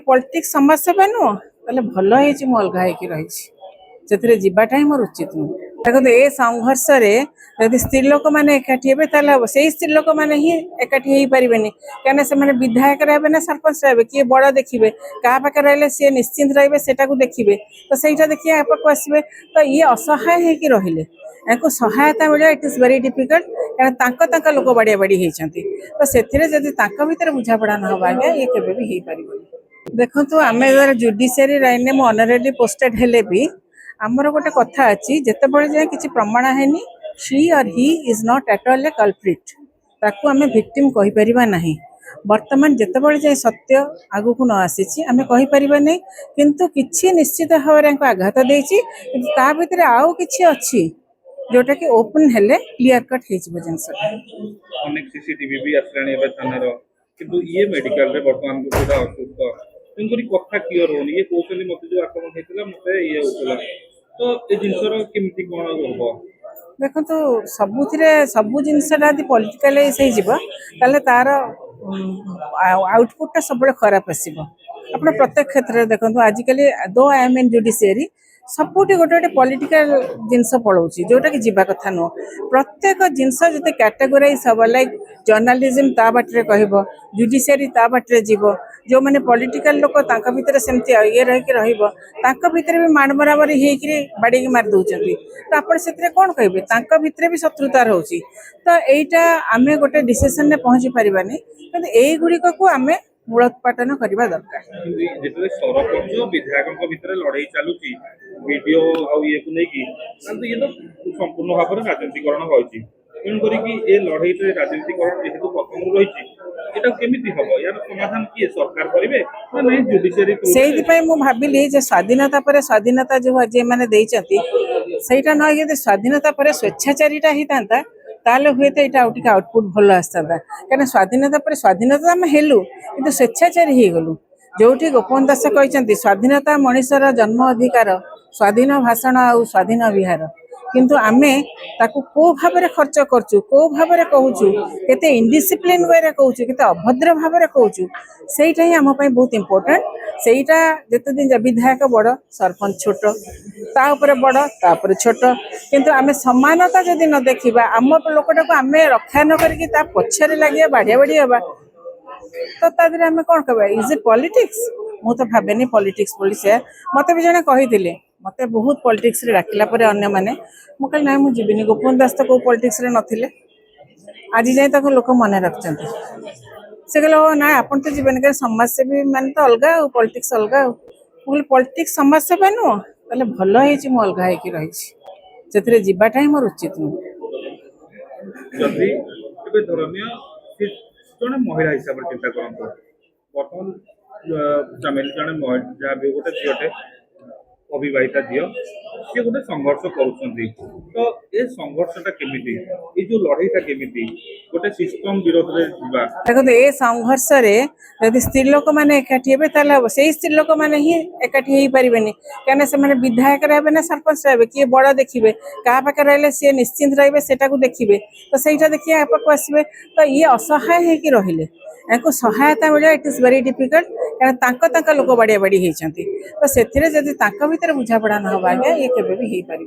Politics समाज सेवा नुह ताले भल है अलग होगी रही जीवाटा ही मोर उचित नुह देखो ए संघर्ष यदि स्त्री लोक मैंने एकाठी हे से स्त्री लोक मैंने ही एकाठी हो पारे कहीं से विधायक रहे ना सरपंच रहे किए बड़ देखिए क्या पाखे रही सी निश्चिंत रे देखिए तो सहीटा देखिए आपको आसवे तो ये असहाय हो रही या सहायता मिले इट इज वेरी डिफिकल्ट क्या लोक बाड़िया बाड़ी होती तो से भर बुझापड़ा ना हो आज्ञा ये केवे भी हो पार देखो आम जुडिशियरी लाइन में ऑनरेबली पोस्टेड हेले भी आमर गोटे कथा अच्छी जिते बड़े जाए किसी प्रमाण है शी और he is not at all A culprit ताकू आम विक्टिम कहि परिबा नहीं वर्तमान जिते बड़े जाए सत्य आगु को न आसी आम कहि परिबा नहीं किंतु किछि निश्चित भाव में आघात देछि ता भितर आउ किछि अछि जोटा कि ओपन हेले क्लियर कट हे जिंस अनेक सीसीटीवी भी आसलाणी एबे थानार किंतु ये मेडिकल रे वर्तमान को पूरा असुस्थ तेणुक कथा क्लीयर होनी ये कहते मत जो आक्रमण होता मत ये होता तो ये जिनसर केमती कौन हम देखो तो सबू जिनसा पॉलिटिकलाइज हो तार आउटपुट सब खराब आसो आप प्रत्येक क्षेत्र में देखो आजिकल दो आई एम इन जुडिशियरी सबुठ गोटे गोटे पॉलिटिकल जिनस पड़ोसी जोटा कि जीवा कथा नुह प्रत्येक जिनस जो कैटेगोराइज हम लाइक जर्नालीजम ता बाटे कह जुडिशियरी ता बाटे जीव जो मैंने पॉलिटिकल लोक भीतर सेमती ये रही भी माड़ बराबरी होकर बाड़ी मार दौरान तो आप कौन कहे भितर भी शत्रुता रोचे तो यहीटा आम गोटे डिसीजन में पहुँची पारानी कि गुड़िक को आम मूलोत्पाटन करने दरकार सरपंच विधायकों भितर लड़ाई चलुची वीडियो ये को लेकिन ये तो संपूर्ण भाव में राजनीतिकरण होती तेणुक ये लड़ाई राजनीतिकरण जेहेतु प्रथम रही हम यार समाधान किए सरकार करेंगे ना नहीं जुडिशियरी से भाविली स्वाधीनता पर स्वाधीनता जो जे मैंने देटा न स्वाधीनता पर स्वेच्छाचारीटा होता ताले हुए तो यहाँ आउट आउटपुट भल आसता कहीं स्वाधीनता पर स्वाधीनता आम हेलु कि स्वेच्छाचारी हो गलु जो गोपन दास कहते स्वाधीनता मनुष्यर जन्म अधिकार स्वाधीन भाषण आ स्वाधीन विहार किंतु आमे ताकू को भाव में खर्च करचु को भाव में कहूँ केते इनडिसिप्लिन वे रे कहूँ केते अभद्र भाव में कहूँ सेटा ही आम बहुत इम्पोर्टेंट सेटा जिते दिन विधायक बड़ सरपंच छोट तापर बड़ तापर छोट किंतु आमे समानता जदि न देखा आम लोकटा को आम रक्षा न करके पछरे लगे बाड़िया बाड़ी हवा तो तादरे आम कौन कह इज इट पॉलिटिक्स मु तो भावेनी पॉलिटिक्स बोली मत भी जने कही मत बहुत पॉलिटिक्स रे डाकिला पर अन्य माने मु कहली ना मुझे गोपन दास तो को पॉलिटिक्स रे नथिले आज जाए तक लोक मन रखते से कहले ना आपन तो जीवन के समाज सेवी मान तो अलग पॉलिटिक्स अलग कहली पॉलिटिक्स समाज सेवा नुह ताले भल है अलग होगी रही से जीवाटा ही मोर उचित नुह जदि धरनीय जड़े महिला हिसाब से चिंता करते बर्तमान चमेली जड़े जहाँ भी गोटे झीटे अबिवाहिता झील सी गोटे संघर्ष कर संघर्षटा केमिति ये जो लड़ाईटा केमिति गोटे सिस्टम विरोध में देखो ए संघर्ष यदि स्त्री लोक मैंने एकाठी हे से स्त्री लोक मैंने ही एकाठी हो पारे कहीं से विधायक रहे ना सरपंच रहे किए बड़ देखिए क्या पाखे रही सी निश्चिंत रे देखिए तो सहीटा देखिए आपको आसवे तो ये असहाय हो रही या सहायता मिले इट इज वेरी डिफिकल्ट क्या लोक बाड़िया बाड़ी होती तो से भर बुझापड़ा ना हो आज्ञा ये केवे भी हो पार।